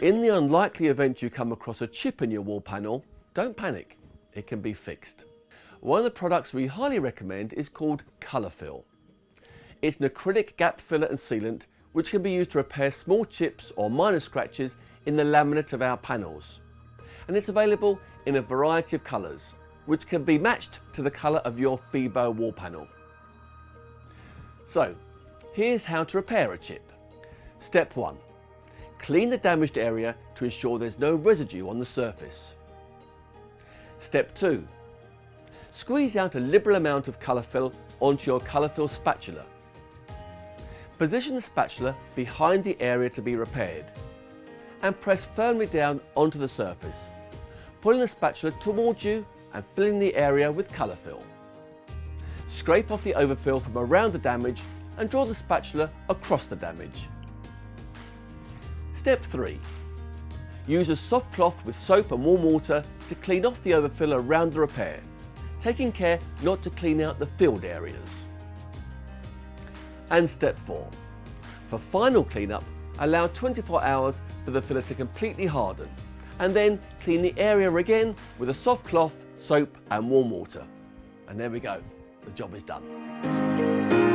In the unlikely event you come across a chip in your wall panel, don't panic, it can be fixed. One of the products we highly recommend is called Colour Fill. It's an acrylic gap filler and sealant which can be used to repair small chips or minor scratches in the laminate of our panels. And it's available in a variety of colours, which can be matched to the colour of your Fibo wall panel. So, here's how to repair a chip. Step 1. Clean the damaged area to ensure there's no residue on the surface. Step 2. Squeeze out a liberal amount of colour fill onto your colour fill spatula. Position the spatula behind the area to be repaired and press firmly down onto the surface, pulling the spatula towards you and filling the area with colour fill. Scrape off the overfill from around the damage and draw the spatula across the damage. Step 3. Use a soft cloth with soap and warm water to clean off the overfill around the repair, taking care not to clean out the filled areas. And step 4. For final cleanup, allow 24 hours for the filler to completely harden, and then clean the area again with a soft cloth, soap and warm water. And there we go, the job is done.